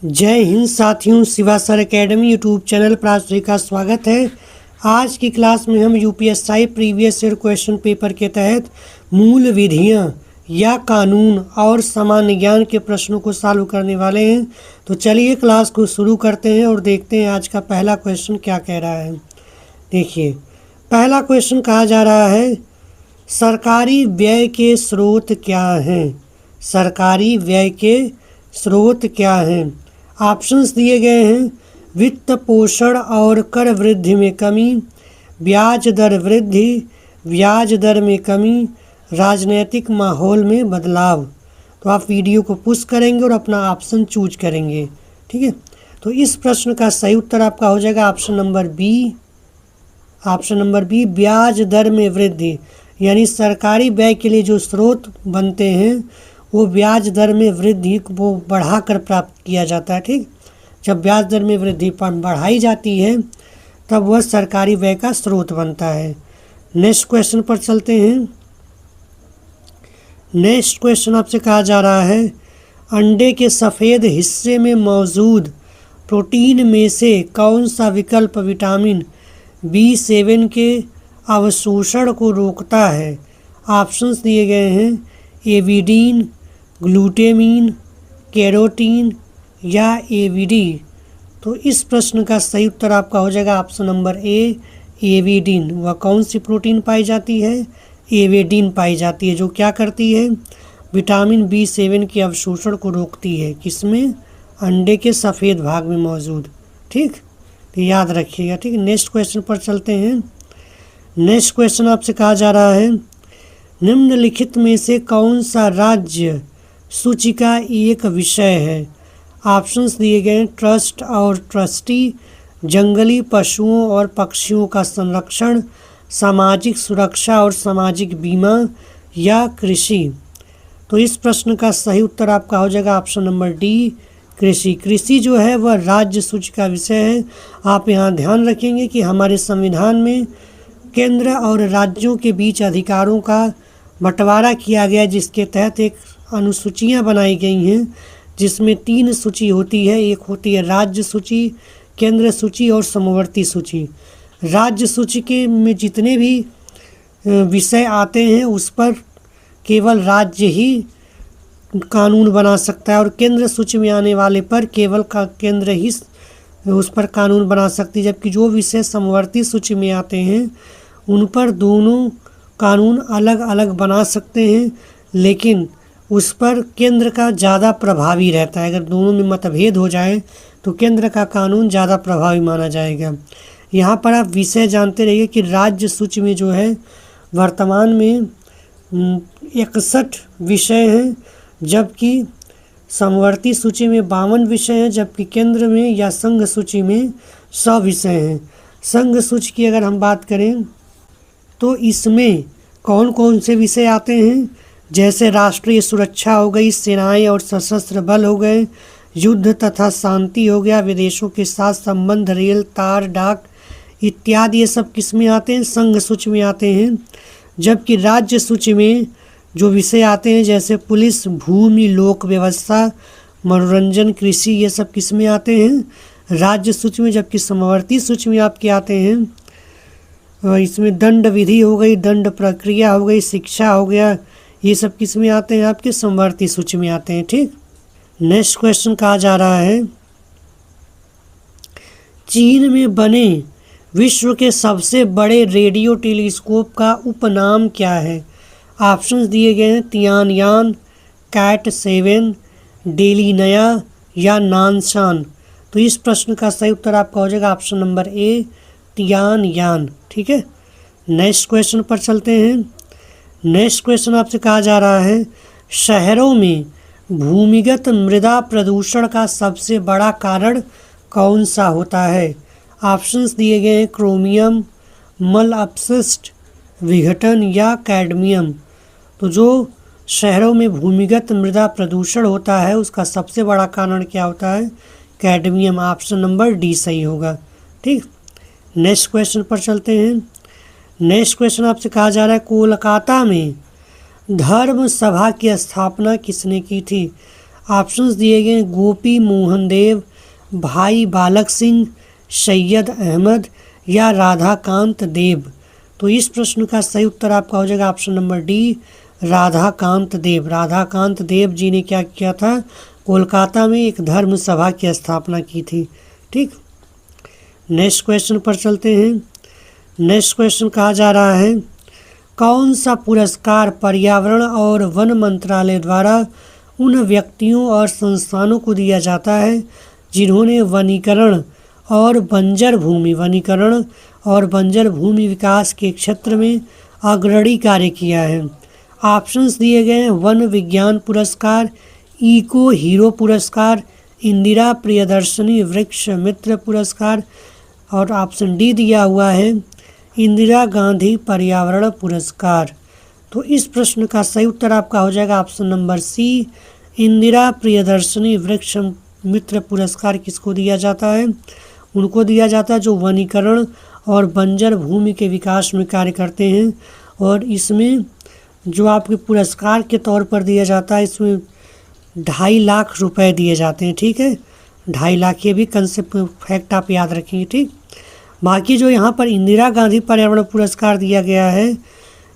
जय हिंद साथियों, Shiva sir academy YouTube channel पर आप सभी का स्वागत है। आज की क्लास में हम UPSC previous year question paper के तहत मूल विधियां या कानून और सामान्य ज्ञान के प्रश्नों को सॉल्व करने वाले हैं। तो चलिए क्लास को शुरू करते हैं और देखते हैं आज का पहला क्वेश्चन क्या कह रहा है। देखिए, पहला क्वेश्चन कहा जा रहा है, सरकारी व्यय के स्रोत क्या हैं। सरकारी व्यय के स्रोत क्या हैं। ऑप्शंस दिए गए हैं, वित्त पोषण और कर वृद्धि में कमी, ब्याज दर वृद्धि, ब्याज दर में कमी, राजनीतिक माहौल में बदलाव। तो आप वीडियो को पुश करेंगे और अपना ऑप्शन चूज करेंगे, ठीक है। तो इस प्रश्न का सही उत्तर आपका हो जाएगा option number B. Option number B, ब्याज दर में वृद्धि, यानी सरकारी व्यय के लिए जो स्रोत बनते हैं वो ब्याज दर में वृद्धि वो बढ़ाकर प्राप्त किया जाता है, ठीक। जब ब्याज दर में वृद्धि बढ़ाई जाती है तब वह सरकारी व्यय का स्रोत बनता है। नेक्स्ट क्वेश्चन पर चलते हैं। नेक्स्ट क्वेश्चन आपसे कहा जा रहा है, अंडे के सफ़ेद हिस्से में मौजूद प्रोटीन में से कौन सा विकल्प विटामिन B7 के अवशोषण को रोकता है। ऑप्शंस दिए गए हैं, एविडीन, ग्लूटेमीन, कैरोटीन या एवीडी। तो इस प्रश्न का सही उत्तर आपका हो जाएगा ऑप्शन नंबर ए, एविडीन। वह कौन सी प्रोटीन पाई जाती है, एविडीन पाई जाती है, जो क्या करती है, विटामिन B7 के अवशोषण को रोकती है। किसमें, अंडे के सफ़ेद भाग में मौजूद, ठीक। तो याद रखिएगा, ठीक। नेक्स्ट क्वेश्चन पर चलते हैं। नेक्स्ट क्वेश्चन आपसे कहा जा रहा है, निम्नलिखित में से कौन सा राज्य सूची का एक विषय है। ऑप्शंस दिए गए, ट्रस्ट और ट्रस्टी, जंगली पशुओं और पक्षियों का संरक्षण, सामाजिक सुरक्षा और सामाजिक बीमा या कृषि। तो इस प्रश्न का सही उत्तर आपका हो जाएगा ऑप्शन नंबर डी, कृषि। कृषि जो है वह राज्य सूची का विषय है। आप यहाँ ध्यान रखेंगे कि हमारे संविधान में केंद्र और राज्यों के बीच अधिकारों का बंटवारा किया गया, जिसके तहत एक अनुसूचियाँ बनाई गई हैं, जिसमें 3 सूची होती है। एक होती है राज्य सूची, केंद्र सूची और समवर्ती सूची। राज्य सूची के में जितने भी विषय आते हैं उस पर केवल राज्य ही कानून बना सकता है, और केंद्र सूची में आने वाले पर केवल केंद्र ही उस पर कानून बना सकती है। जबकि जो विषय समवर्ती सूची में आते हैं उन पर दोनों कानून अलग अलग बना सकते हैं, लेकिन उस पर केंद्र का ज़्यादा प्रभावी रहता है। अगर दोनों में मतभेद हो जाए तो केंद्र का कानून ज़्यादा प्रभावी माना जाएगा। यहाँ पर आप विषय जानते रहिए कि राज्य सूची में जो है वर्तमान में 61 विषय हैं, जबकि समवर्ती सूची में 52 विषय हैं, जबकि केंद्र में या संघ सूची में 100 विषय हैं। संघ सूची की अगर हम बात करें तो इसमें कौन कौन से विषय आते हैं, जैसे राष्ट्रीय सुरक्षा हो गई, सेनाएं और सशस्त्र बल हो गए, युद्ध तथा शांति हो गया, विदेशों के साथ संबंध, रेल, तार, डाक इत्यादि। ये सब किस में आते हैं, संघ सूची में आते हैं। जबकि राज्य सूची में जो विषय आते हैं जैसे पुलिस, भूमि, लोक व्यवस्था, मनोरंजन, कृषि, ये सब किस में आते हैं, राज्य सूची में। जबकि समवर्ती सूची में आपके आते हैं, इसमें दंड विधि हो गई, दंड प्रक्रिया हो गई, शिक्षा हो गया, ये सब किस में आते हैं, आपके समवर्ती सूची में आते हैं, ठीक। नेक्स्ट क्वेश्चन कहा जा रहा है, चीन में बने विश्व के सबसे बड़े रेडियो टेलीस्कोप का उपनाम क्या है। ऑप्शंस दिए गए हैं, तियानयान, कैट 7, डेलिनया या नानशान। तो इस प्रश्न का सही उत्तर आपका हो जाएगा ऑप्शन नंबर ए, तियानयान, ठीक है। नेक्स्ट क्वेश्चन पर चलते हैं। नेक्स्ट क्वेश्चन आपसे कहा जा रहा है, शहरों में भूमिगत मृदा प्रदूषण का सबसे बड़ा कारण कौन सा होता है। ऑप्शंस दिए गए हैं, क्रोमियम, मल अपशिष्ट, विघटन या कैडमियम। तो जो शहरों में भूमिगत मृदा प्रदूषण होता है उसका सबसे बड़ा कारण क्या होता है, कैडमियम। ऑप्शन नंबर डी सही होगा, ठीक। नेक्स्ट क्वेश्चन पर चलते हैं। नेक्स्ट क्वेश्चन आपसे कहा जा रहा है, कोलकाता में धर्म सभा की स्थापना किसने की थी। ऑप्शंस दिए गए हैं गोपी मोहन देव, भाई बालक सिंह, सैयद अहमद या राधाकांत देव। तो इस प्रश्न का सही उत्तर आपका हो जाएगा ऑप्शन नंबर डी, राधाकांत देव। राधाकांत देव जी ने क्या किया था, कोलकाता में एक धर्म सभा की स्थापना की थी। ठीक, नेक्स्ट क्वेश्चन पर चलते हैं। नेक्स्ट क्वेश्चन कहा जा रहा है कौन सा पुरस्कार पर्यावरण और वन मंत्रालय द्वारा उन व्यक्तियों और संस्थानों को दिया जाता है जिन्होंने वनीकरण और बंजर भूमि विकास के क्षेत्र में अग्रणी कार्य किया है। ऑप्शंस दिए गए हैं वन विज्ञान पुरस्कार, इको हीरो पुरस्कार, इंदिरा प्रियदर्शनी वृक्ष मित्र पुरस्कार और ऑप्शन डी दिया हुआ है इंदिरा गांधी पर्यावरण पुरस्कार। तो इस प्रश्न का सही उत्तर आपका हो जाएगा option number C, Indira Priyadarshini वृक्ष मित्र पुरस्कार। किसको दिया जाता है, उनको दिया जाता है जो वनीकरण और बंजर भूमि के विकास में कार्य करते हैं। और इसमें जो आपके पुरस्कार के तौर पर दिया जाता है, इसमें 2.5 लाख रुपए दिए जाते हैं। ठीक है, 2.5 लाख, ये भी कंसेप्ट फैक्ट आप याद रखेंगे। ठीक, बाकी जो यहाँ पर इंदिरा गांधी पर्यावरण पुरस्कार दिया गया है,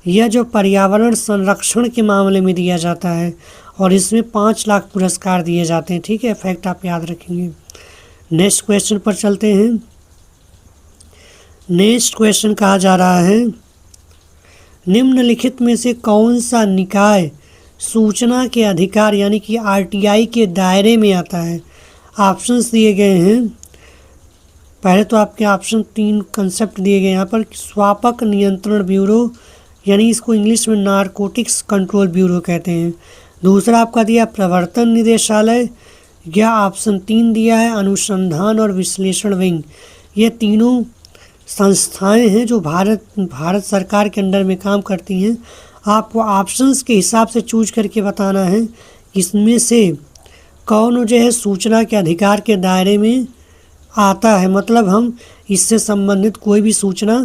यह जो पर्यावरण संरक्षण के मामले में दिया जाता है और इसमें 5 लाख पुरस्कार दिए जाते हैं। ठीक है, फैक्ट आप याद रखेंगे। नेक्स्ट क्वेश्चन पर चलते हैं। नेक्स्ट क्वेश्चन कहा जा रहा है निम्नलिखित में से कौन सा निकाय सूचना के अधिकार यानी कि आरटीआई के दायरे में आता है। ऑप्शंस दिए गए हैं, पहले तो आपके ऑप्शन 3 कंसेप्ट दिए गए यहाँ पर, स्वापक नियंत्रण ब्यूरो यानी इसको इंग्लिश में नारकोटिक्स कंट्रोल ब्यूरो कहते हैं। दूसरा आपका दिया प्रवर्तन निदेशालय, या ऑप्शन 3 दिया है अनुसंधान और विश्लेषण विंग। ये तीनों संस्थाएं हैं जो भारत सरकार के अंडर में काम करती हैं। आपको ऑप्शंस के हिसाब से चूज करके बताना है इसमें से कौन जो है सूचना के अधिकार के दायरे में आता है, मतलब हम इससे संबंधित कोई भी सूचना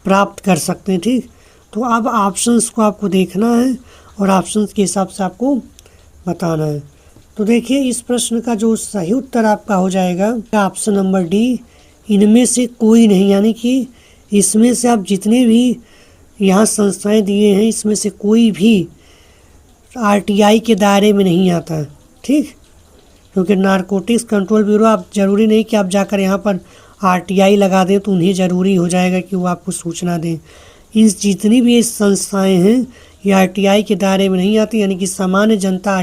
प्राप्त कर सकते हैं। ठीक, तो अब ऑप्शंस को आपको देखना है और ऑप्शंस के हिसाब से आपको बताना है। तो देखिए इस प्रश्न का जो सही उत्तर आपका हो जाएगा ऑप्शन नंबर डी, इनमें से कोई नहीं, यानी कि इसमें से आप जितने भी यहाँ संस्थाएं दिए हैं इसमें से कोई भी आरटीआई के दायरे में नहीं आता। ठीक, क्योंकि नारकोटिक्स कंट्रोल ब्यूरो, आप ज़रूरी नहीं कि आप जाकर यहाँ पर आरटीआई लगा दें तो उन्हें ज़रूरी हो जाएगा कि वो आपको सूचना दें। इन जितनी भी संस्थाएं हैं ये आरटीआई के दायरे में नहीं आती, यानी कि सामान्य जनता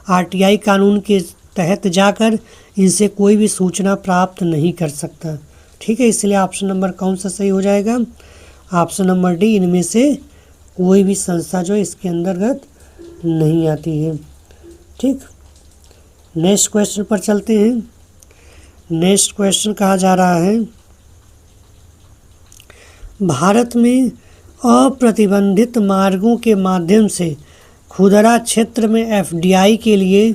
आरटीआई कानून के तहत जाकर इनसे कोई भी सूचना प्राप्त नहीं कर सकता। ठीक है, इसलिए ऑप्शन नंबर कौन सा सही हो जाएगा, ऑप्शन नंबर डी, इनमें से कोई भी संस्था जो इसके अंतर्गत नहीं आती है। ठीक, नेक्स्ट क्वेश्चन पर चलते हैं। नेक्स्ट क्वेश्चन कहा जा रहा है भारत में अप्रतिबंधित मार्गों के माध्यम से खुदरा क्षेत्र में एफडीआई के लिए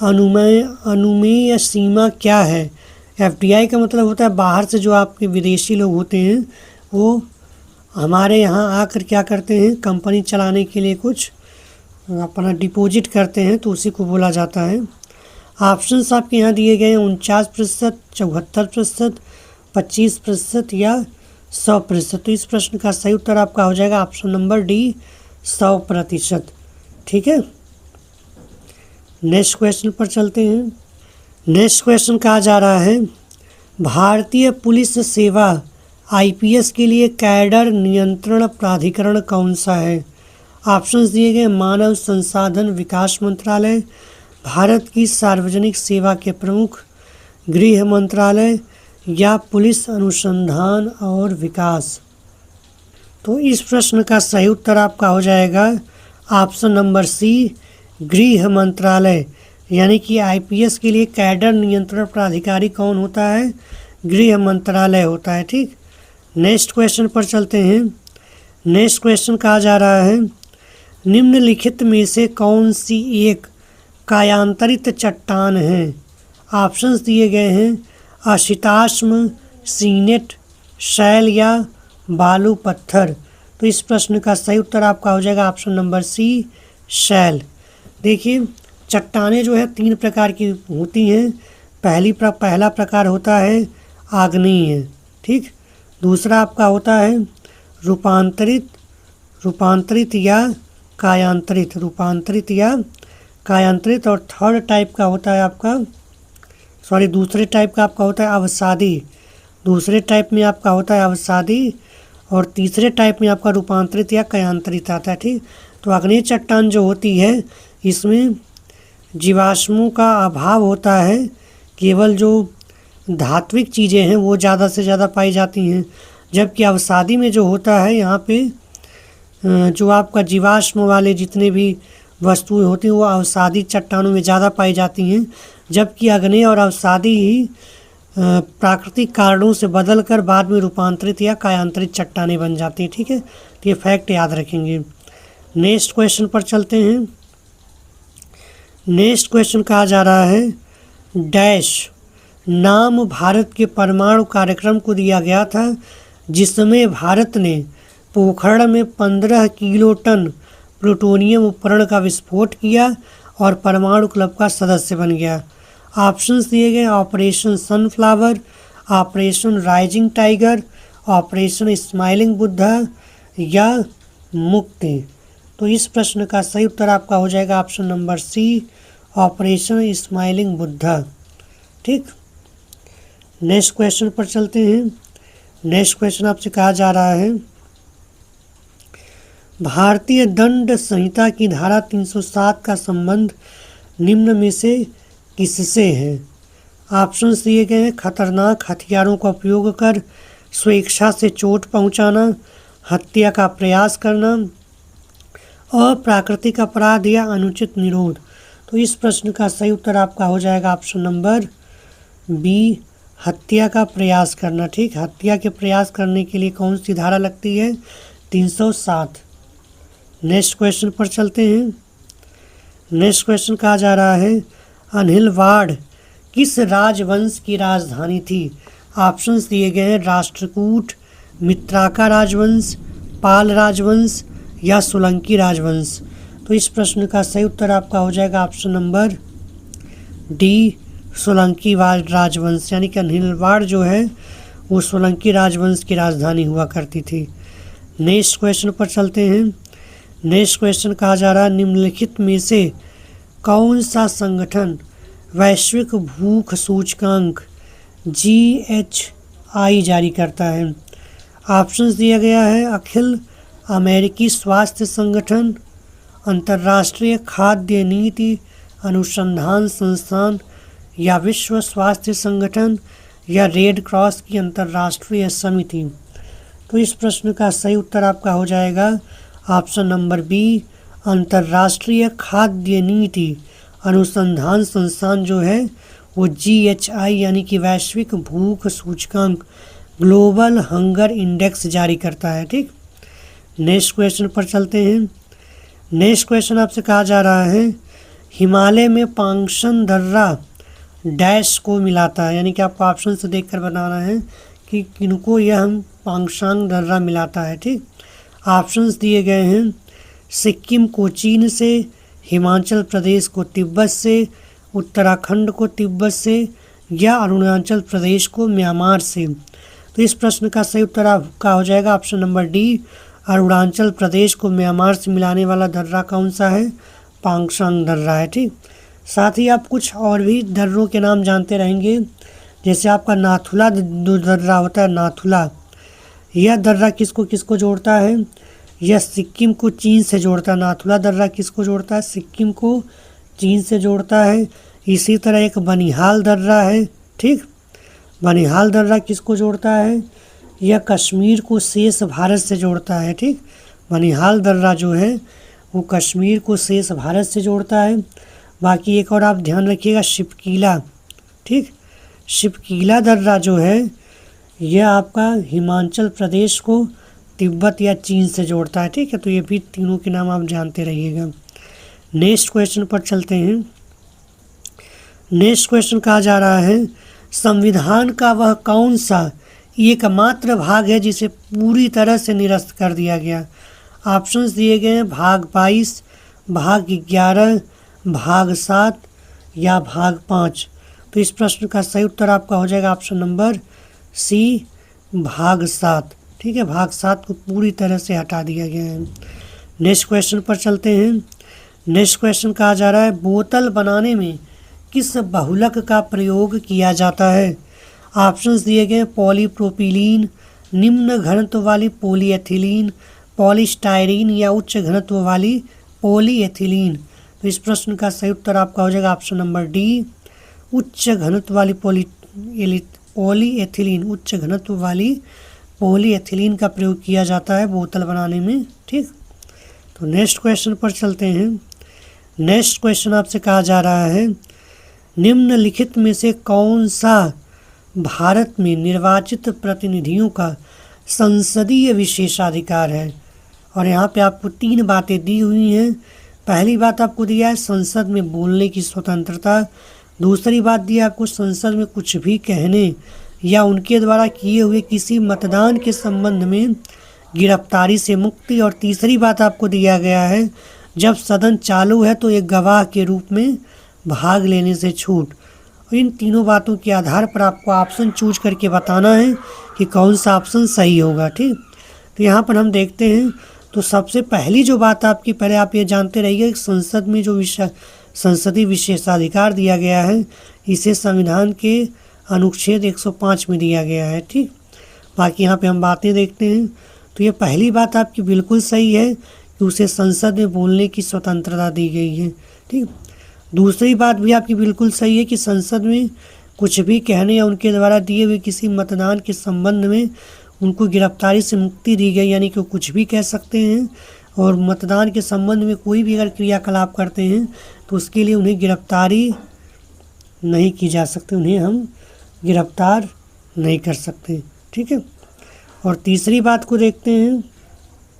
अनुमेय सीमा क्या है। एफडीआई का मतलब होता है बाहर से जो आपके विदेशी लोग होते हैं वो हमारे यहाँ आकर क्या करते हैं, कंपनी चलाने के लिए कुछ अपना डिपॉजिट करते हैं, तो उसी को बोला जाता है। ऑप्शंस आपके यहाँ दिए गए हैं 49%, 74%, 25% या 100%। तो इस प्रश्न का सही उत्तर आपका हो जाएगा ऑप्शन नंबर डी, 100%। ठीक है, नेक्स्ट क्वेश्चन पर चलते हैं। नेक्स्ट क्वेश्चन कहा जा रहा है भारतीय पुलिस सेवा आईपीएस के लिए कैडर नियंत्रण प्राधिकरण कौन सा है। ऑप्शंस दिए गए मानव संसाधन विकास मंत्रालय, भारत की सार्वजनिक सेवा के प्रमुख, गृह मंत्रालय या पुलिस अनुसंधान और विकास। तो इस प्रश्न का सही उत्तर आपका हो जाएगा ऑप्शन नंबर सी, गृह मंत्रालय। यानी कि आईपीएस के लिए कैडर नियंत्रण प्राधिकारी कौन होता है, गृह मंत्रालय होता है। ठीक, नेक्स्ट क्वेश्चन पर चलते हैं। नेक्स्ट क्वेश्चन कहा जा रहा है निम्नलिखित में से कौन सी एक कायांतरित चट्टान है। ऑप्शंस दिए गए हैं अशिताश्म, सीनेट, शैल या बालू पत्थर। तो इस प्रश्न का सही उत्तर आपका हो जाएगा ऑप्शन नंबर सी, शैल। देखिए चट्टानें जो है 3 प्रकार की होती हैं। पहला प्रकार होता है आग्नेय, ठीक। दूसरा आपका होता है रूपांतरित या कायांतरित और थर्ड टाइप का होता है आपका दूसरे टाइप का आपका होता है अवसादी। दूसरे टाइप में आपका होता है अवसादी और तीसरे टाइप में आपका रूपांतरित या कायांतरित आता है, ठीक। तो आग्नेय चट्टान जो होती है इसमें जीवाश्मों का अभाव होता है, केवल जो धात्विक चीज़ें हैं वो ज़्यादा से ज़्यादा पाई जाती हैं। जबकि अवसादी में जो होता है यहाँ पे जो आपका जीवाश्म वाले जितने भी वस्तुएं होती हैं वो अवसादी चट्टानों में ज़्यादा पाई जाती हैं। जबकि आग्नेय और अवसादी ही प्राकृतिक कारणों से बदलकर बाद में रूपांतरित या कायांतरित चट्टानें बन जाती हैं, ठीक है। तो ये फैक्ट याद रखेंगे। नेक्स्ट क्वेश्चन पर चलते हैं। नेक्स्ट क्वेश्चन कहा जा रहा है डैश नाम भारत के परमाणु कार्यक्रम को दिया गया था, जिसमें भारत ने पोखरण में 15 किलो टन प्लूटोनियम उपकरण का विस्फोट किया और परमाणु क्लब का सदस्य बन गया। ऑप्शंस दिए गए operation sunflower, operation rising tiger, operation smiling Buddha या मुक्ति। तो इस प्रश्न का सही उत्तर आपका हो जाएगा option number C, operation smiling Buddha, ठीक। नेक्स्ट क्वेश्चन पर चलते हैं। नेक्स्ट क्वेश्चन आपसे कहा जा रहा है भारतीय दंड संहिता की धारा 307 का संबंध निम्न में से किससे है। ऑप्शंस दिए गए हैं खतरनाक हथियारों का उपयोग कर स्वेच्छा से चोट पहुंचाना, हत्या का प्रयास करना, अप्राकृतिक अपराध या अनुचित निरोध। तो इस प्रश्न का सही उत्तर आपका हो जाएगा ऑप्शन नंबर बी, हत्या का प्रयास करना, ठीक। हत्या के प्रयास करने के लिए कौन सी धारा लगती है 307। नेक्स्ट क्वेश्चन पर चलते हैं। नेक्स्ट क्वेश्चन कहा जा रहा है अनिलवाड़ किस राजवंश की राजधानी थी। ऑप्शंस दिए गए हैं राष्ट्रकूट, मित्राका राजवंश, पाल राजवंश या सोलंकी राजवंश। तो इस प्रश्न का सही उत्तर आपका हो जाएगा ऑप्शन नंबर डी, सोलंकी राजवंश, यानी कि अनिलवाड़ जो है वो सोलंकी राजवंश की राजधानी हुआ करती थी। नेक्स्ट क्वेश्चन पर चलते हैं। नेक्स्ट क्वेश्चन कहा जा रहा है निम्नलिखित में से कौन सा संगठन वैश्विक भूख सूचकांक GHI जारी करता है। ऑप्शंस दिया गया है अखिल अमेरिकी स्वास्थ्य संगठन, अंतर्राष्ट्रीय खाद्य नीति अनुसंधान संस्थान या विश्व स्वास्थ्य संगठन या रेड क्रॉस की अंतर्राष्ट्रीय समिति। तो इस प्रश्न का सही उत्तर आपका हो जाएगा ऑप्शन नंबर बी, अंतर्राष्ट्रीय खाद्य नीति अनुसंधान संस्थान जो है वो GHI यानी कि वैश्विक भूख सूचकांक ग्लोबल हंगर इंडेक्स जारी करता है, ठीक। नेक्स्ट क्वेश्चन पर चलते हैं। नेक्स्ट क्वेश्चन आपसे कहा जा रहा है हिमालय में पांगशंग दर्रा डैश को मिलाता है, यानी कि आपको ऑप्शन से देखकर बनाना है कि किनको यह हम पांगशंग दर्रा मिलाता है, ठीक। ऑप्शंस दिए गए हैं सिक्किम को चीन से, हिमाचल प्रदेश को तिब्बत से, उत्तराखंड को तिब्बत से या अरुणाचल प्रदेश को म्यांमार से। तो इस प्रश्न का सही उत्तर आपका हो जाएगा option number D, Arunachal Pradesh को म्यांमार से मिलाने वाला दर्रा कौन सा है, पांगशंग दर्रा है, ठीक। साथ ही आप कुछ और भी दर्रों के नाम जानते रहेंगे, जैसे आपका नाथुला दर्रा होता है, नाथुला यह दर्रा किसको किसको जोड़ता है, यह सिक्किम को चीन से जोड़ता है। नाथुला दर्रा किसको जोड़ता है, सिक्किम को चीन से जोड़ता है। इसी तरह एक बनिहाल दर्रा है, ठीक। बनिहाल दर्रा किसको जोड़ता है, यह कश्मीर को शेष भारत से जोड़ता है, ठीक। बनिहाल दर्रा जो है वो कश्मीर को शेष भारत से जोड़ता है। बाकी एक और आप ध्यान रखिएगा शिपकीला, ठीक। शिपकीला दर्रा जो है यह आपका हिमाचल प्रदेश को तिब्बत या चीन से जोड़ता है, ठीक है। तो ये भी तीनों के नाम आप जानते रहिएगा। नेक्स्ट क्वेश्चन पर चलते हैं। नेक्स्ट क्वेश्चन कहा जा रहा है संविधान का वह कौन सा एकमात्र भाग है जिसे पूरी तरह से निरस्त कर दिया गया। ऑप्शंस दिए गए हैं भाग 22, भाग 11, भाग 7 या भाग 5? तो इस प्रश्न का सही उत्तर आपका हो जाएगा ऑप्शन नंबर सी, भाग 7। ठीक है, भाग 7 को पूरी तरह से हटा दिया गया है। नेक्स्ट क्वेश्चन पर चलते हैं। नेक्स्ट क्वेश्चन कहा जा रहा है, बोतल बनाने में किस बहुलक का प्रयोग किया जाता है? ऑप्शंस दिए गए, पॉलीप्रोपिलीन, निम्न घनत्व वाली पॉलीएथिलीन, पॉलीस्टायरीन या उच्च घनत्व वाली पॉलीएथिलीन। तो इस प्रश्न का सही उत्तर आपका हो जाएगा ऑप्शन नंबर डी, उच्च घनत्व वाली पॉलीएथिलीन। उच्च घनत्व वाली पॉलीएथिलीन का प्रयोग किया जाता है बोतल बनाने में। ठीक, तो नेक्स्ट क्वेश्चन पर चलते हैं। नेक्स्ट क्वेश्चन आपसे कहा जा रहा है, निम्नलिखित में से कौन सा भारत में निर्वाचित प्रतिनिधियों का संसदीय विशेषाधिकार है? और यहाँ पे आपको 3 बातें दी हुई हैं। पहली बात आपको दिया है संसद में बोलने की स्वतंत्रता। दूसरी बात दी है आपको संसद में कुछ भी कहने या उनके द्वारा किए हुए किसी मतदान के संबंध में गिरफ्तारी से मुक्ति। और तीसरी बात आपको दिया गया है, जब सदन चालू है तो एक गवाह के रूप में भाग लेने से छूट। और इन तीनों बातों के आधार पर आपको ऑप्शन चूज करके बताना है कि कौन सा ऑप्शन सही होगा। ठीक, तो यहाँ पर हम देखते हैं। तो सबसे पहली जो बात आपकी, पहले आप ये जानते रहिए कि संसद में जो संसदीय विशेषाधिकार दिया गया है, इसे संविधान के अनुच्छेद 105 में दिया गया है। ठीक, बाकी यहाँ पे हम बातें देखते हैं। तो ये पहली बात आपकी बिल्कुल सही है कि उसे संसद में बोलने की स्वतंत्रता दी गई है। ठीक, दूसरी बात भी आपकी बिल्कुल सही है कि संसद में कुछ भी कहने या उनके द्वारा दिए हुए किसी मतदान के संबंध में उनको गिरफ्तारी से मुक्ति दी गई, यानी कि वो कुछ भी कह सकते हैं और मतदान के संबंध में कोई भी अगर क्रियाकलाप करते हैं तो उसके लिए उन्हें गिरफ्तारी नहीं की जा सकती, उन्हें हम गिरफ्तार नहीं कर सकते। ठीक है, और तीसरी बात को देखते हैं।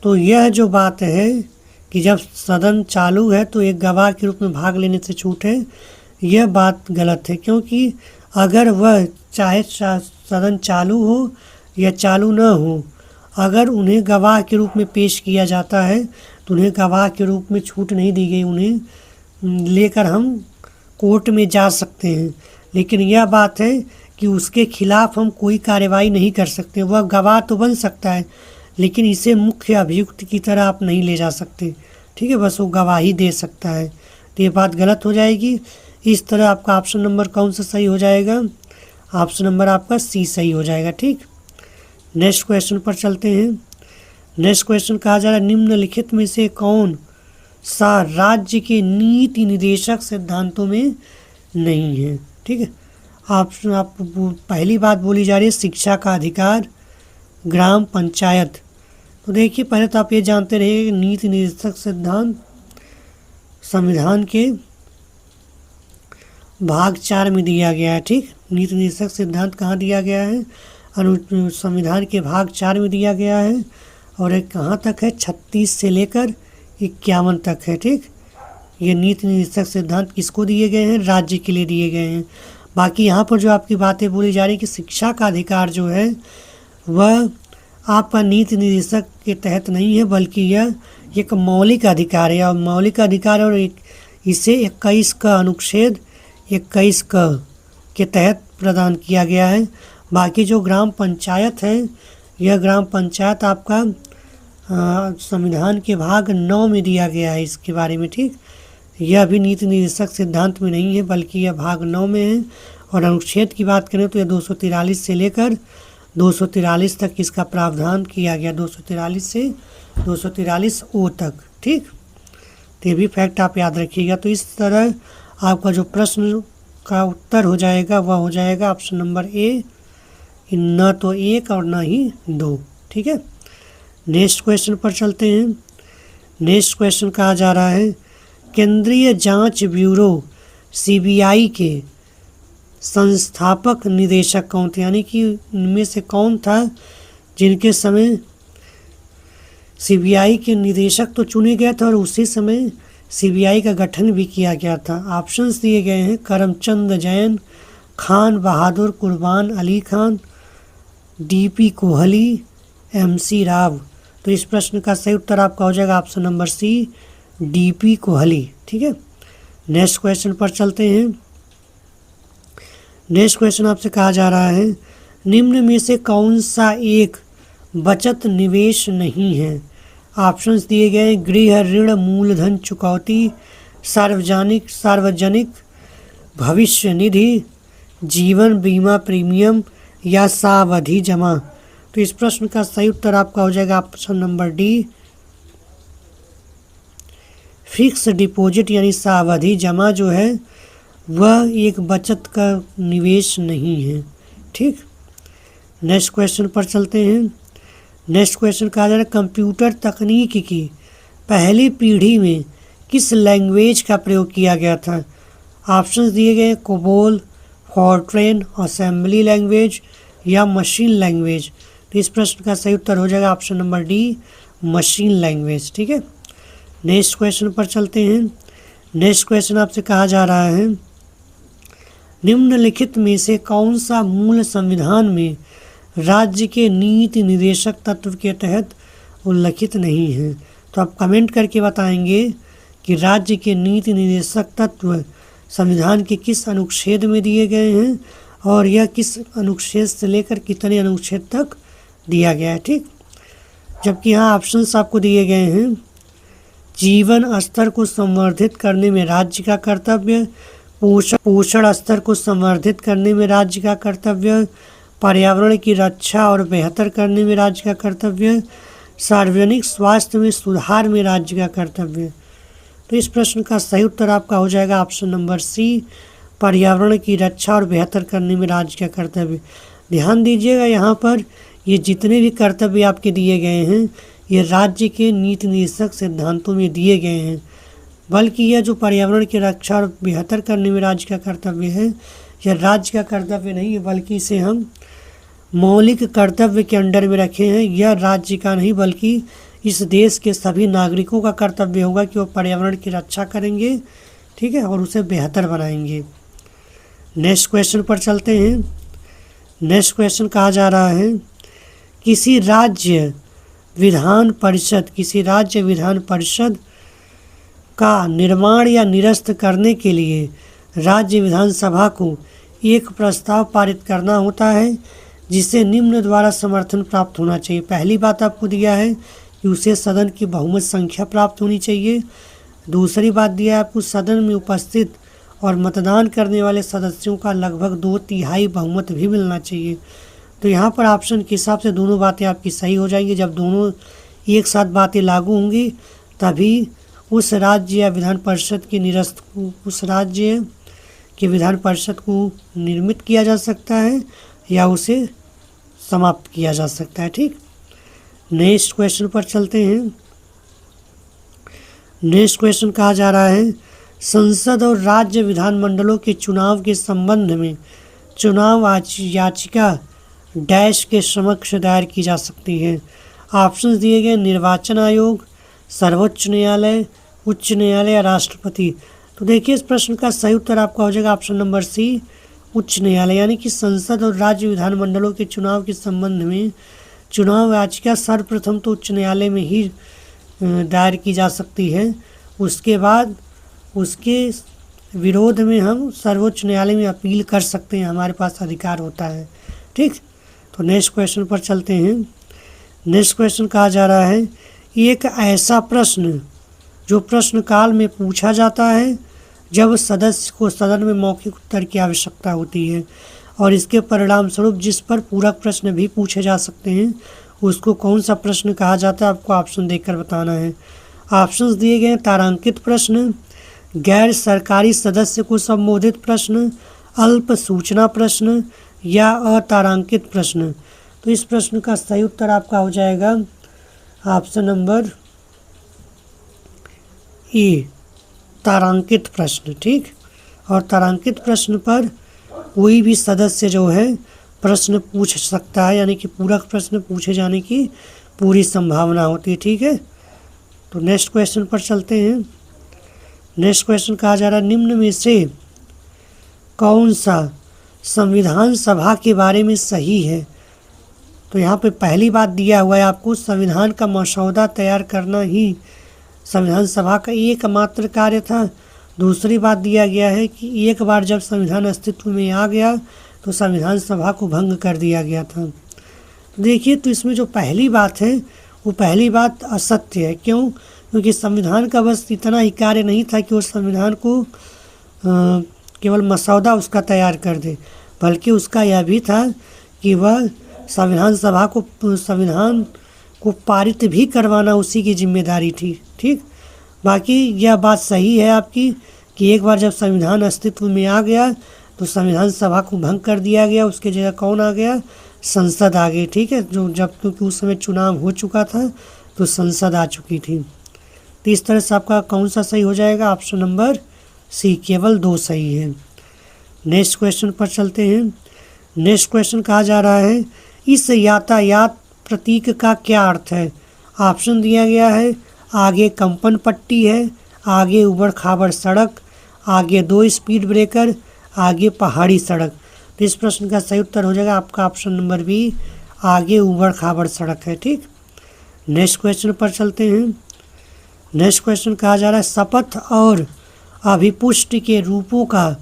तो यह जो बात है कि जब सदन चालू है तो एक गवाह के रूप में भाग लेने से छूट है, यह बात गलत है। क्योंकि अगर वह चाहे सदन चालू हो या चालू न हो, अगर उन्हें गवाह के रूप में पेश किया जाता है तो उन्हें गवाह के रूप में छूट नहीं दी गई, उन्हें लेकर हम कोर्ट में जा सकते हैं। लेकिन यह बात है कि उसके खिलाफ हम कोई कार्रवाई नहीं कर सकते। वह गवाह तो बन सकता है लेकिन इसे मुख्य अभियुक्त की तरह आप नहीं ले जा सकते। ठीक है, बस वो गवाही दे सकता है। तो ये बात गलत हो जाएगी। इस तरह आपका ऑप्शन नंबर कौन सा सही हो जाएगा? ऑप्शन नंबर आपका सी सही हो जाएगा। ठीक, नेक्स्ट क्वेश्चन पर चलते हैं। नेक्स्ट क्वेश्चन कहा जा रहा है, निम्नलिखित में से कौन सा राज्य के नीति निदेशक सिद्धांतों में नहीं है? ठीक है, ऑप्शन आप पहली बात बोली जा रही है शिक्षा का अधिकार, ग्राम पंचायत। तो देखिए, पहले तो आप ये जानते रहिए नीति निदेशक सिद्धांत संविधान के भाग 4 में दिया गया है। ठीक, नीति निदेशक सिद्धांत कहाँ दिया गया है? संविधान के भाग 4 में दिया गया है। और एक कहाँ तक है? 36 से लेकर 51 तक है। ठीक, ये नीति निदेशक सिद्धांत किसको दिए गए हैं? राज्य के लिए दिए गए हैं। बाकी यहाँ पर जो आपकी बातें बोली जा रही है कि शिक्षा का अधिकार जो है वह आपका नीति निदेशक के तहत नहीं है, बल्कि यह एक मौलिक अधिकार है। और मौलिक अधिकार और इसे 21 का अनुच्छेद 21 का के तहत प्रदान किया गया है। बाकी जो ग्राम पंचायत है, यह ग्राम पंचायत आपका संविधान के भाग 9 में दिया गया है इसके बारे में। ठीक, यह भी नीति निदेशक सिद्धांत में नहीं है, बल्कि यह भाग 9 में है। और अनुच्छेद की बात करें तो यह 243 से लेकर 243 तक इसका प्रावधान किया गया, 243 से 243 ओ तक। ठीक, तो ये भी फैक्ट आप याद रखिएगा। तो इस तरह आपका जो प्रश्न का उत्तर हो जाएगा वह हो जाएगा ऑप्शन नंबर ए, न तो 1 और न ही 2। ठीक है, नेक्स्ट क्वेश्चन पर चलते हैं। नेक्स्ट क्वेश्चन कहा जा रहा है, केंद्रीय जांच ब्यूरो सीबीआई के संस्थापक निदेशक कौन थे? यानी कि इनमें से कौन था जिनके समय सीबीआई के निदेशक तो चुने गए थे और उसी समय सीबीआई का गठन भी किया गया था। ऑप्शंस दिए गए हैं, करमचंद जैन, खान बहादुर कुर्बान अली खान, डीपी कोहली, एमसी राव। तो इस प्रश्न का सही उत्तर आपका हो जाएगा option number C, D P Kohli. ठीक है, नेक्स्ट क्वेश्चन पर चलते हैं। नेक्स्ट क्वेश्चन आपसे कहा जा रहा है, निम्न में से कौन सा एक बचत निवेश नहीं है? ऑप्शंस दिए गए हैं, गृह ऋण, मूलधन चुकौती, सार्वजनिक भविष्य निधि, जीवन बीमा प्रीमियम या सावधि जमा। तो इस प्रश्न का सही उत्तर आपका हो जाएगा option number D, fix deposit यानी सावधि जमा जो है वह एक बचत का निवेश नहीं है। ठीक, नेक्स्ट क्वेश्चन पर चलते हैं। नेक्स्ट क्वेश्चन कहा जा रहा है, कंप्यूटर तकनीक की पहली पीढ़ी में किस लैंग्वेज का प्रयोग किया गया था? ऑप्शंस दिए गए, कोबोल, फॉर्ट्रेन, असेंबली लैंग्वेज या मशीन लैंग्वेज। तो इस प्रश्न का सही उत्तर हो जाएगा option number D, machine language. ठीक है, नेक्स्ट क्वेश्चन पर चलते हैं। नेक्स्ट क्वेश्चन आपसे कहा जा रहा है, निम्नलिखित में से कौन सा मूल संविधान में राज्य के नीति निर्देशक तत्व के तहत उल्लिखित नहीं है? तो आप कमेंट करके बताएंगे कि राज्य के नीति निर्देशक तत्व संविधान के किस अनुच्छेद में दिए गए हैं और यह किस अनुच्छेद से लेकर कितने अनुच्छेद तक दिया गया है। ठीक, जबकि यहाँ ऑप्शंस आपको दिए गए हैं, जीवन स्तर को संवर्धित करने में राज्य का कर्तव्य, पोषण स्तर को संवर्धित करने में राज्य का कर्तव्य, पर्यावरण की रक्षा और बेहतर करने में राज्य का कर्तव्य, सार्वजनिक स्वास्थ्य में सुधार में राज्य का कर्तव्य। तो इस प्रश्न का सही उत्तर आपका हो जाएगा ऑप्शन नंबर सी, पर्यावरण की रक्षा और बेहतर करने में राज्य का कर्तव्य। ध्यान दीजिएगा, यहाँ पर ये जितने भी कर्तव्य आपके दिए गए हैं ये राज्य के नीति निर्देशक सिद्धांतों में दिए गए हैं, बल्कि यह जो पर्यावरण की रक्षा और बेहतर करने में राज्य का कर्तव्य है यह राज्य का कर्तव्य नहीं है, बल्कि इसे हम मौलिक कर्तव्य के अंडर में रखे हैं। यह राज्य का नहीं बल्कि इस देश के सभी नागरिकों का कर्तव्य होगा कि वो पर्यावरण की रक्षा करेंगे, ठीक है, और उसे बेहतर बनाएंगे। नेक्स्ट क्वेश्चन पर चलते हैं। नेक्स्ट क्वेश्चन कहा जा रहा है, किसी राज्य विधान परिषद का निर्माण या निरस्त करने के लिए राज्य विधानसभा को एक प्रस्ताव पारित करना होता है जिसे निम्न द्वारा समर्थन प्राप्त होना चाहिए। पहली बात आपको दिया है कि उसे सदन की बहुमत संख्या प्राप्त होनी चाहिए। दूसरी बात दिया है आपको सदन में उपस्थित और मतदान करने वाले सदस्यों का लगभग 2/3 बहुमत भी मिलना चाहिए। तो यहाँ पर ऑप्शन के हिसाब से दोनों बातें आपकी सही हो जाएंगी। जब दोनों एक साथ बातें लागू होंगी तभी उस राज्य या विधान परिषद की उस राज्य के विधान परिषद को निर्मित किया जा सकता है या उसे समाप्त किया जा सकता है। ठीक, नेक्स्ट क्वेश्चन पर चलते हैं। नेक्स्ट क्वेश्चन कहा जा रहा है, संसद और राज्य विधानमंडलों के चुनाव के संबंध में चुनाव याचिका डैश के समक्ष दायर की जा सकती है। ऑप्शंस दिए गए, निर्वाचन आयोग, सर्वोच्च न्यायालय, उच्च न्यायालय या राष्ट्रपति। तो देखिए इस प्रश्न का सही उत्तर आपका हो जाएगा ऑप्शन नंबर सी, उच्च न्यायालय। यानी कि संसद और राज्य विधानमंडलों के चुनाव के संबंध में चुनाव याचिका सर्वप्रथम तो उच्च न्यायालय में ही दायर की जा सकती है, उसके बाद उसके विरोध में हम सर्वोच्च न्यायालय में अपील कर सकते हैं, हमारे पास अधिकार होता है। ठीक, तो नेक्स्ट क्वेश्चन पर चलते हैं। नेक्स्ट क्वेश्चन कहा जा रहा है, एक ऐसा प्रश्न जो प्रश्नकाल में पूछा जाता है जब सदस्य को सदन में मौखिक उत्तर की आवश्यकता होती है और इसके परिणाम स्वरूप जिस पर पूरक प्रश्न भी पूछे जा सकते हैं उसको कौन सा प्रश्न कहा जाता है, आपको ऑप्शन देकर बताना है। ऑप्शंस दिए गए हैं, तारांकित प्रश्न, गैर सरकारी सदस्य को संबोधित प्रश्न, अल्प सूचना प्रश्न या अतारांकित प्रश्न। तो इस प्रश्न का सही उत्तर आपका हो जाएगा ऑप्शन नंबर ए, तारांकित प्रश्न। ठीक, और तारांकित प्रश्न पर कोई भी सदस्य जो है प्रश्न पूछ सकता है, यानी कि पूरक प्रश्न पूछे जाने की पूरी संभावना होती है। ठीक है, तो नेक्स्ट क्वेश्चन पर चलते हैं। नेक्स्ट क्वेश्चन कहा जा रहा है, निम्न में से कौन सा संविधान सभा के बारे में सही है? तो यहाँ पे पहली बात दिया हुआ है आपको, संविधान का मसौदा तैयार करना ही संविधान सभा का एकमात्र कार्य था दूसरी बात दिया गया है कि एक बार जब संविधान अस्तित्व में आ गया तो संविधान सभा को भंग कर दिया गया था। देखिए, तो इसमें जो पहली बात है वो पहली बात असत्य है। क्यों? क्योंकि संविधान का बस इतना ही कार्य नहीं था कि वो संविधान को केवल मसौदा उसका तैयार कर दे, बल्कि उसका यह भी था कि वह संविधान को पारित भी करवाना उसी की जिम्मेदारी थी। ठीक, बाकी यह बात सही है आपकी कि एक बार जब संविधान अस्तित्व में आ गया तो संविधान सभा को भंग कर दिया गया, उसके जगह कौन आ गया? संसद आ गई। ठीक है, जो जब क्योंकि उस समय चुनाव हो चुका था तो संसद आ चुकी थी। तो इस तरह से आपका कौन सा सही हो जाएगा? ऑप्शन नंबर सी, केवल 2 सही है। नेक्स्ट क्वेश्चन पर चलते हैं। नेक्स्ट क्वेश्चन कहा जा रहा है, इस यातायात प्रतीक का क्या अर्थ है? ऑप्शन दिया गया है, आगे कंपन पट्टी है, आगे उबड़ खाबड़ सड़क, आगे 2 स्पीड ब्रेकर, आगे पहाड़ी सड़क। तो इस प्रश्न का सही उत्तर हो जाएगा आपका ऑप्शन नंबर बी, आगे उबड़ खाबड़ सड़क है। ठीक, नेक्स्ट क्वेश्चन पर चलते हैं। नेक्स्ट क्वेश्चन कहा जा रहा है, शपथ और अभिपुष्टि के रूपों का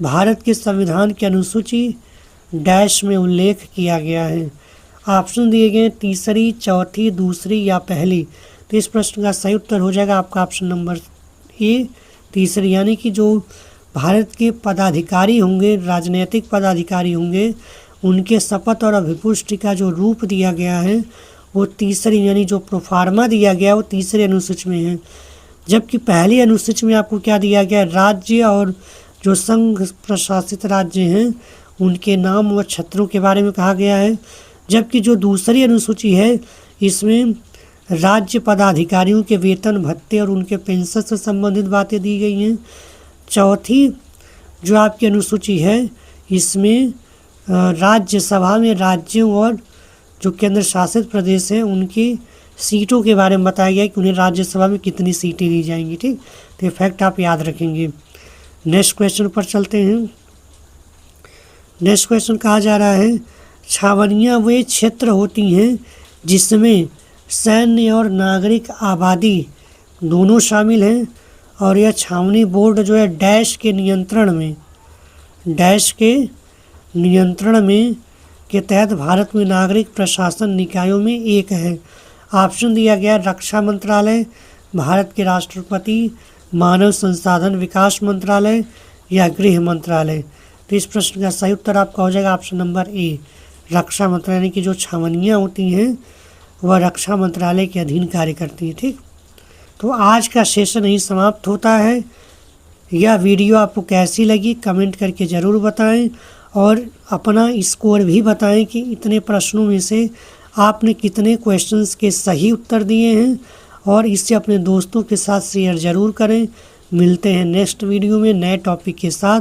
भारत के संविधान की अनुसूची डैश में उल्लेख किया गया है। ऑप्शन दिए गए तीसरी, चौथी, दूसरी या पहली। तो इस प्रश्न का सही उत्तर हो जाएगा आपका ऑप्शन नंबर ए, तीसरी। यानी कि जो भारत के पदाधिकारी होंगे, राजनीतिक पदाधिकारी होंगे, उनके शपथ और अभिपुष्टि का जो रूप दिया गया है वो तीसरी, यानी जो प्रोफार्मा दिया गया वो तीसरे अनुसूची में है। जबकि पहली अनुसूची में आपको क्या दिया गया? राज्य और जो संघ प्रशासित राज्य हैं उनके नाम व क्षेत्रों के बारे में कहा गया है। जबकि जो दूसरी अनुसूची है इसमें राज्य पदाधिकारियों के वेतन भत्ते और उनके पेंशन से संबंधित बातें दी गई हैं। चौथी जो आपकी अनुसूची है इसमें राज्यसभा में राज्यों और जो केंद्र शासित प्रदेश हैं उनकी सीटों के बारे में बताया गया है कि उन्हें राज्यसभा में कितनी सीटें दी जाएंगी। ठीक, तो ये फैक्ट आप याद रखेंगे। नेक्स्ट क्वेश्चन पर चलते हैं। नेक्स्ट क्वेश्चन कहा जा रहा है, छावनियाँ वे क्षेत्र होती हैं जिसमें सैन्य और नागरिक आबादी दोनों शामिल हैं और यह छावनी बोर्ड जो है डैश के नियंत्रण में के तहत भारत में नागरिक प्रशासन निकायों में एक है। ऑप्शन दिया गया, रक्षा मंत्रालय, भारत के राष्ट्रपति, मानव संसाधन विकास मंत्रालय या गृह मंत्रालय। तो इस प्रश्न का सही उत्तर आपका हो जाएगा ऑप्शन नंबर ए, रक्षा मंत्रालय। यानी कि जो छावनियाँ होती हैं वह रक्षा मंत्रालय के अधीन कार्य करती है। ठीक, तो आज का सेशन यही समाप्त होता है। यह वीडियो आपको कैसी लगी कमेंट करके ज़रूर बताएं और अपना स्कोर भी बताएं कि इतने प्रश्नों में से आपने कितने क्वेश्चंस के सही उत्तर दिए हैं, और इसे अपने दोस्तों के साथ शेयर ज़रूर करें। मिलते हैं नेक्स्ट वीडियो में नए टॉपिक के साथ।